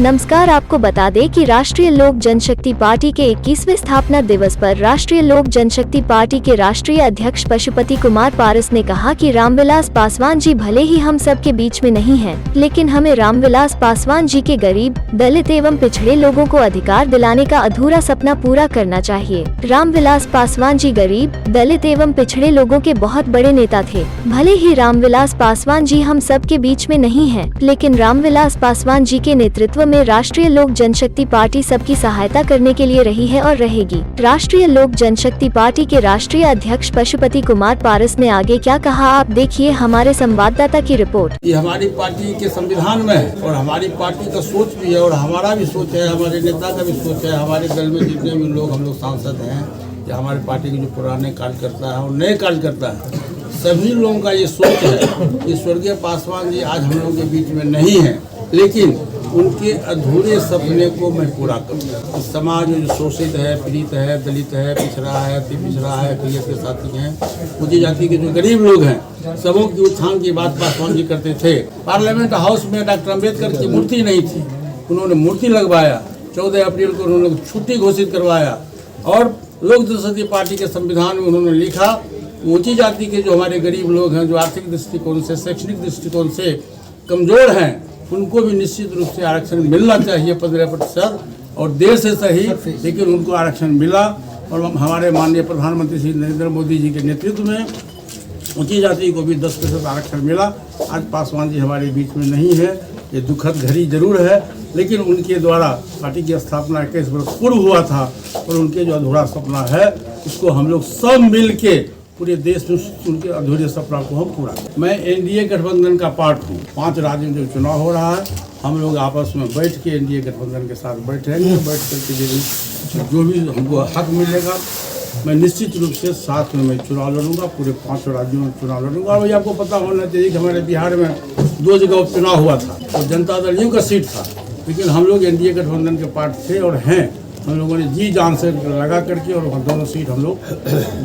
नमस्कार। आपको बता दें कि राष्ट्रीय लोक जनशक्ति पार्टी के 21वें स्थापना दिवस पर राष्ट्रीय लोक जनशक्ति पार्टी के राष्ट्रीय अध्यक्ष पशुपति कुमार पारस ने कहा कि रामविलास पासवान जी भले ही हम सब के बीच में नहीं हैं, लेकिन हमें रामविलास पासवान जी के गरीब, दलित एवं पिछड़े लोगों को अधिकार दिलाने का अधूरा सपना पूरा करना चाहिए। रामविलास पासवान जी गरीब, दलित एवं पिछड़े लोगों के बहुत बड़े नेता थे। भले ही रामविलास पासवान जी हम सब के बीच में नहीं है, लेकिन रामविलास पासवान जी के नेतृत्व में राष्ट्रीय लोक जनशक्ति पार्टी सबकी सहायता करने के लिए रही है और रहेगी। राष्ट्रीय लोक जनशक्ति पार्टी के राष्ट्रीय अध्यक्ष पशुपति कुमार पारस ने आगे क्या कहा, आप देखिए हमारे संवाददाता की रिपोर्ट। ये हमारी पार्टी के संविधान में है और हमारी पार्टी का सोच भी है और हमारा भी सोच है, हमारे नेता का भी सोच है। हमारे दल में जितने भी लोग हम लोग सांसद हैं या हमारे पार्टी के जो पुराने कार्यकर्ता है और नए कार्यकर्ता है, सभी लोगों का ये सोच है कि स्वर्गीय पासवान जी आज हम लोगों के बीच में नहीं है, लेकिन उनके अधूरे सपने को मैं पूरा करूँ। समाज में जो शोषित है, पीड़ित है, दलित है, पिछड़ा है, अति पिछड़ा है, पीएस के साथी हैं, ऊंची जाति के जो गरीब लोग हैं, सबों की उत्थान की बात पासवान जी करते थे। पार्लियामेंट हाउस में डॉक्टर अम्बेडकर की मूर्ति नहीं थी, उन्होंने मूर्ति लगवाया। 14 अप्रैल को उन्होंने छुट्टी घोषित करवाया और लोक जनशक्ति पार्टी के संविधान में उन्होंने लिखा ऊंची जाति के जो हमारे गरीब लोग हैं, जो आर्थिक दृष्टिकोण से, शैक्षणिक दृष्टिकोण से कमजोर हैं, उनको भी निश्चित रूप से आरक्षण मिलना चाहिए 15%, और देर से सही लेकिन उनको आरक्षण मिला। और हमारे माननीय प्रधानमंत्री श्री नरेंद्र मोदी जी के नेतृत्व में ऊंची जाति को भी 10% आरक्षण मिला। आज पासवान जी हमारे बीच में नहीं है, ये दुखद घड़ी जरूर है, लेकिन उनके द्वारा पार्टी की स्थापना 21 वर्ष पूर्व हुआ था और उनके जो अधूरा सपना है उसको हम लोग सब मिल के पूरे देश में उनके अधूरे सपना को हम पूरा। मैं एनडीए गठबंधन का पार्ट हूँ। 5 राज्यों में जो चुनाव हो रहा है, हम लोग आपस में बैठ के एनडीए गठबंधन के साथ बैठेंगे। बैठ करके जो भी हमको हक मिलेगा, मैं निश्चित रूप से साथ में मैं चुनाव लड़ूंगा, पूरे 5 राज्यों में चुनाव लड़ूंगा। और आपको पता होना चाहिए कि हमारे बिहार में 2 जगह उपचुनाव हुआ था और जनता दल यू का सीट था, लेकिन हम लोग एनडीए गठबंधन के पार्ट थे और हैं। हम लोगों ने जी जान से लगा करके और दोनों सीट हम लोग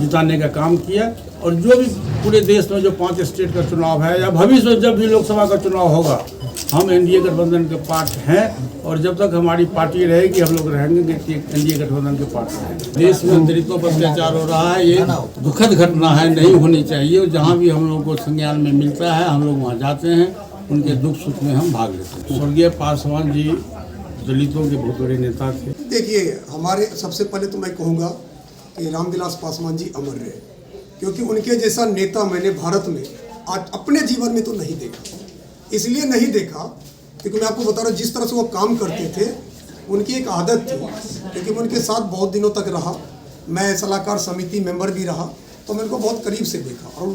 जिताने का काम किया। और जो भी पूरे देश में जो 5 स्टेट का चुनाव है या भविष्य में जब भी लोकसभा का चुनाव होगा, हम एनडीए गठबंधन के पार्ट हैं और जब तक हमारी पार्टी रहेगी हम लोग रहेंगे एनडीए गठबंधन के पार्ट रहेंगे। देश में दलितों पर अत्याचार हो रहा है, ये दुखद घटना है, नहीं होनी चाहिए। और जहाँ भी हम लोग को संज्ञान में मिलता है हम लोग वहाँ जाते हैं, उनके दुख सुख में हम भाग लेते हैं। स्वर्गीय पासवान जी दलितों के बहुत बड़े नेता थे। देखिए, हमारे सबसे पहले तो मैं कहूँगा कि रामविलास पासवान जी अमर रहे, क्योंकि उनके जैसा नेता मैंने भारत में आज अपने जीवन में तो नहीं देखा। इसलिए नहीं देखा क्योंकि मैं आपको बता रहा हूँ जिस तरह से वो काम करते थे, उनकी एक आदत थी। क्योंकि मैं उनके साथ बहुत दिनों तक रहा, मैं सलाहकार समिति मेंबर भी रहा, तो मैं उनको बहुत करीब से देखा। और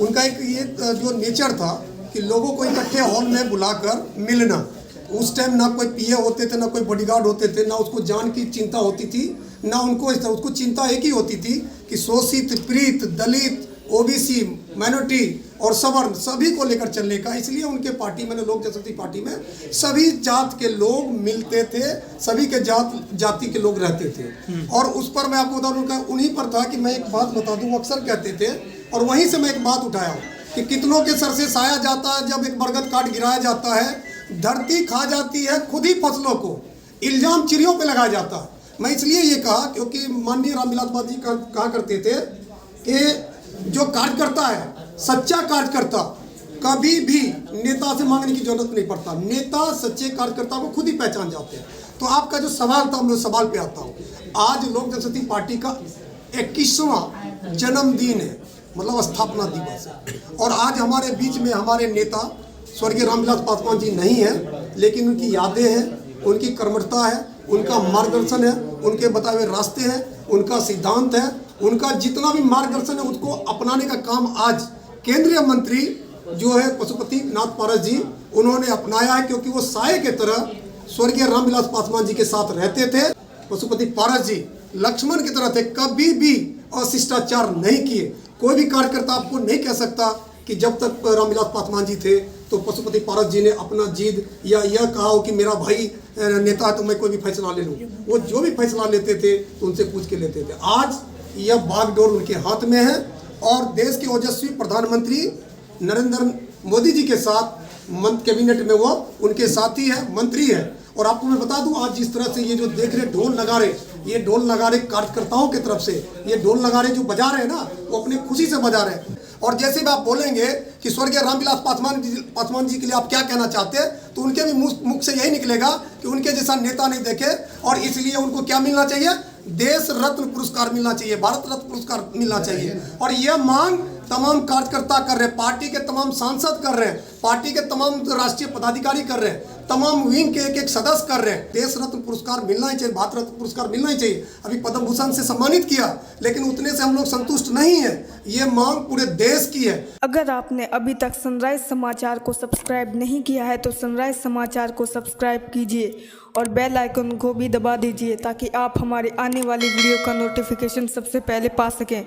उनका एक ये जो नेचर था कि लोगों को इकट्ठे हॉल में बुलाकर मिलना। उस टाइम ना कोई पीए होते थे, ना कोई बॉडीगार्ड होते थे, ना उसको जान की चिंता होती थी, ना उसको चिंता एक ही होती थी कि शोषित, पीड़ित, दलित, ओबीसी, माइनॉरिटी और सवर्ण सभी को लेकर चलने का। इसलिए उनके पार्टी में, लोक जनशक्ति पार्टी में सभी जात के लोग मिलते थे, सभी के जाति के लोग रहते थे। और उस पर मैं आपको बता दूँ, उन्हीं पर था कि मैं एक बात बता दूँ, अक्सर कहते थे और वहीं से मैं एक बात उठाया हूँ कि कितनों के सर से साया जाता है जब एक बरगद काट गिराया जाता है, धरती खा जाती है खुद ही फसलों को, इल्जाम चिड़ियों पे लगाया जाता है। मैं इसलिए ये कहा क्योंकि माननीय रामविलास पासवान जी कहा करते थे कि जो कार्यकर्ता है, सच्चा कार्यकर्ता कभी भी नेता से मांगने की जरूरत नहीं पड़ता। नेता सच्चे कार्यकर्ता को खुद ही पहचान जाते हैं। तो आपका जो सवाल था, मैं सवाल पे आता हूँ। आज लोक जनशक्ति पार्टी का 21वां जन्मदिन है, मतलब स्थापना दिवस है। और आज हमारे बीच में हमारे नेता स्वर्गीय रामविलास पासवान जी नहीं है, लेकिन उनकी यादें हैं, उनकी कर्मठता है, उनका मार्गदर्शन है, उनके बताए हुए रास्ते हैं, उनका सिद्धांत है, उनका जितना भी मार्गदर्शन है उसको अपनाने का काम आज केंद्रीय मंत्री जो है पशुपति नाथ पारस जी, उन्होंने अपनाया है। क्योंकि वो साये के तरह स्वर्गीय रामविलास पासवान जी के साथ रहते थे। पशुपति पारस जी लक्ष्मण की तरह थे, कभी भी अशिष्टाचार नहीं किए। कोई भी कार्यकर्ता आपको नहीं कह सकता कि जब तक रामविलास पासवान जी थे तो पशुपति पारस जी ने अपना जिद या यह कहा हो कि मेरा भाई नेता है तो मैं कोई भी फैसला ले लूँ। वो जो भी फैसला लेते थे तो उनसे पूछ के लेते थे। आज यह बागडोर उनके हाथ में है और देश के ओजस्वी प्रधानमंत्री नरेंद्र मोदी जी के साथ कैबिनेट में वो उनके साथी है, मंत्री है। और आपको मैं बता दूं, आज जिस तरह से ये जो देख रहे ढोल नगारे, ये ढोल नगारे कार्यकर्ताओं की तरफ से ये ढोल नगारे जो बजा रहे हैं ना, वो अपनी खुशी से बजा रहे हैं। और जैसे भी आप बोलेंगे कि स्वर्गीय रामविलास पासवान जी के लिए आप क्या कहना चाहते हैं, तो उनके भी मुख से यही निकलेगा कि उनके जैसा नेता नहीं देखे, और इसलिए उनको क्या मिलना चाहिए, देश रत्न पुरस्कार मिलना चाहिए, भारत रत्न पुरस्कार मिलना चाहिए। और यह मांग तमाम कार्यकर्ता कर रहे हैं, पार्टी के तमाम सांसद कर रहे हैं, पार्टी के तमाम राष्ट्रीय पदाधिकारी कर रहे हैं, तमाम विंग के एक सदस्य कर रहे हैं। देश रत्न पुरस्कार मिलना ही चाहिए, भारत रत्न पुरस्कार मिलना ही चाहिए। अभी पद्म भूषण से सम्मानित किया, लेकिन उतने से हम लोग संतुष्ट नहीं है, ये मांग पूरे देश की है। अगर आपने अभी तक सनराइज समाचार को सब्सक्राइब नहीं किया है तो सनराइज समाचार को सब्सक्राइब कीजिए और बेल आइकन को भी दबा दीजिए, ताकि आप हमारे आने वाली वीडियो का नोटिफिकेशन सबसे पहले पा सकें।